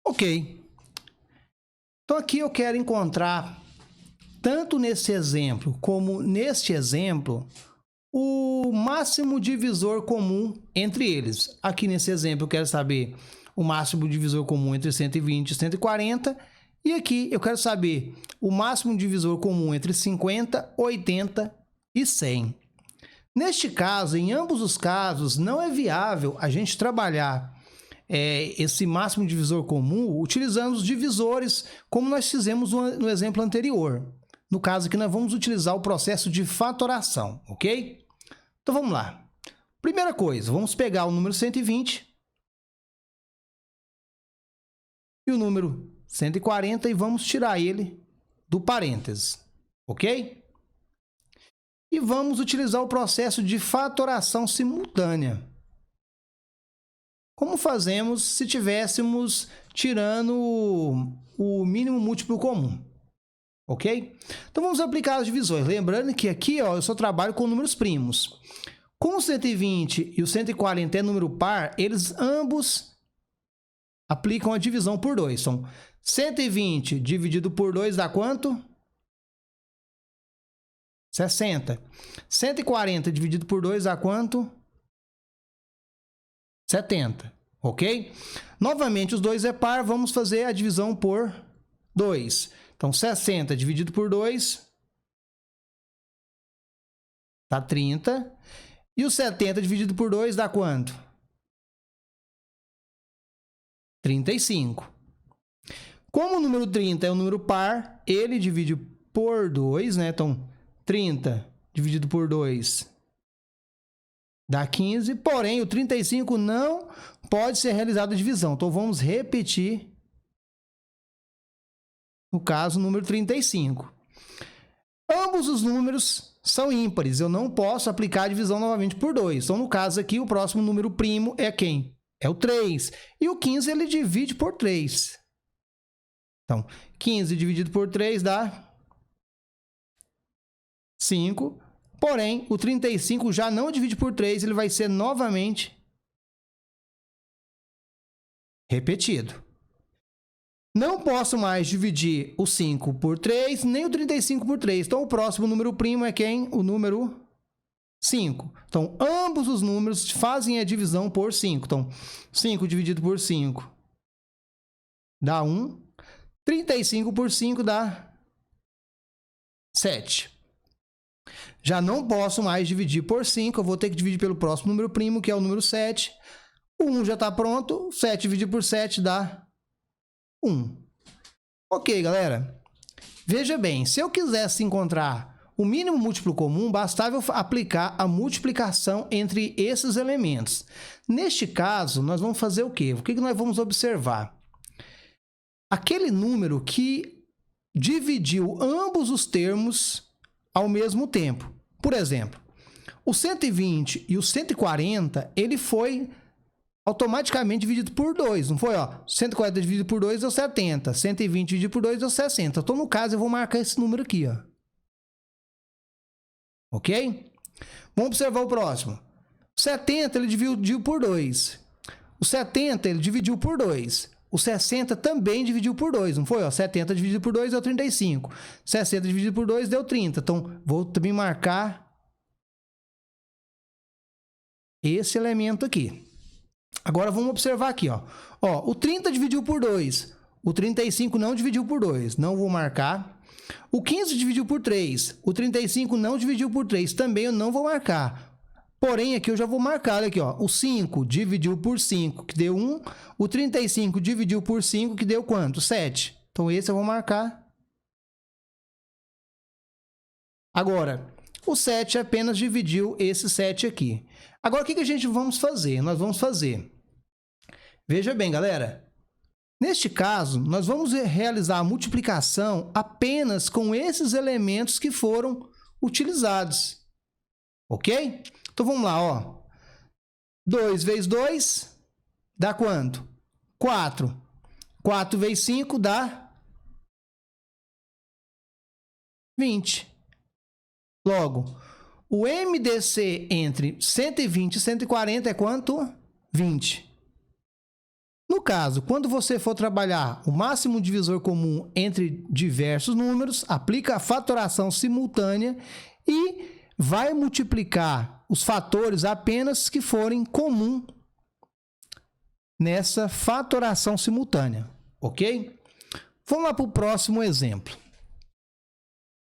Ok. Então aqui eu quero encontrar, tanto nesse exemplo como neste exemplo, o máximo divisor comum entre eles. Aqui nesse exemplo eu quero saber o máximo divisor comum entre 120 e 140. E aqui eu quero saber o máximo divisor comum entre 50, 80 e 100. Neste caso, em ambos os casos, não é viável a gente trabalhar esse máximo divisor comum utilizando os divisores como nós fizemos no exemplo anterior. No caso aqui, nós vamos utilizar o processo de fatoração, ok? Então, vamos lá. Primeira coisa, vamos pegar o número 120 e o número 140 e vamos tirar ele do parênteses, ok? E vamos utilizar o processo de fatoração simultânea. Como fazemos se estivéssemos tirando o mínimo múltiplo comum, ok? Então, vamos aplicar as divisões. Lembrando que aqui eu só trabalho com números primos. Como o 120 e o 140 é número par, eles ambos aplicam a divisão por 2. Então, 120 dividido por 2 dá quanto? 60. 140 dividido por 2 dá quanto? 70, ok? Novamente, os dois é par, vamos fazer a divisão por 2. Então, 60 dividido por 2 dá 30. E o 70 dividido por 2 dá quanto? 35. Como o número 30 é um número par, ele divide por 2, né? Então, 30 dividido por 2 dá 15, porém, o 35 não pode ser realizado a divisão. Então, vamos repetir, no caso, o número 35. Ambos os números são ímpares, eu não posso aplicar a divisão novamente por 2. Então, no caso aqui, o próximo número primo é quem? É o 3. E o 15 ele divide por 3. Então, 15 dividido por 3 dá 5. Porém, o 35 já não divide por 3, ele vai ser novamente repetido. Não posso mais dividir o 5 por 3, nem o 35 por 3. Então, o próximo número primo é quem? O número 5. Então, ambos os números fazem a divisão por 5. Então, 5 dividido por 5 dá 1. 35 por 5 dá 7. Já não posso mais dividir por 5, eu vou ter que dividir pelo próximo número primo, que é o número 7. O 1 já está pronto, 7 dividido por 7 dá 1. Ok, galera. Veja bem, se eu quisesse encontrar o mínimo múltiplo comum, bastava eu aplicar a multiplicação entre esses elementos. Neste caso, nós vamos fazer o quê? O que nós vamos observar? Aquele número que dividiu ambos os termos ao mesmo tempo. Por exemplo, o 120 e o 140, ele foi automaticamente dividido por 2, não foi? 140 dividido por 2 deu 70, 120 dividido por 2 deu 60. Então, no caso, eu vou marcar esse número aqui, ok? Vamos observar o próximo. 70 ele dividiu por 2. O 70 ele dividiu por 2. O 60 também dividiu por 2, não foi? 70 dividido por 2 deu 35. 60 dividido por 2 deu 30. Então, vou também marcar esse elemento aqui. Agora, vamos observar aqui. O 30 dividiu por 2. O 35 não dividiu por 2. Não vou marcar. O 15 dividiu por 3. O 35 não dividiu por 3. Também eu não vou marcar. Porém, aqui eu já vou marcar, olha aqui, o 5 dividiu por 5, que deu 1. O 35 dividiu por 5, que deu quanto? 7. Então, esse eu vou marcar. Agora, o 7 apenas dividiu esse 7 aqui. Agora, o que a gente vamos fazer? Nós vamos fazer... Veja bem, galera. Neste caso, nós vamos realizar a multiplicação apenas com esses elementos que foram utilizados. Ok? Então, vamos lá, 2 vezes 2 dá quanto? 4. 4 vezes 5 dá 20. Logo, o MDC entre 120 e 140 é quanto? 20. No caso, quando você for trabalhar o máximo divisor comum entre diversos números, aplica a fatoração simultânea e vai multiplicar os fatores apenas que forem comum nessa fatoração simultânea, ok? Vamos lá para o próximo exemplo.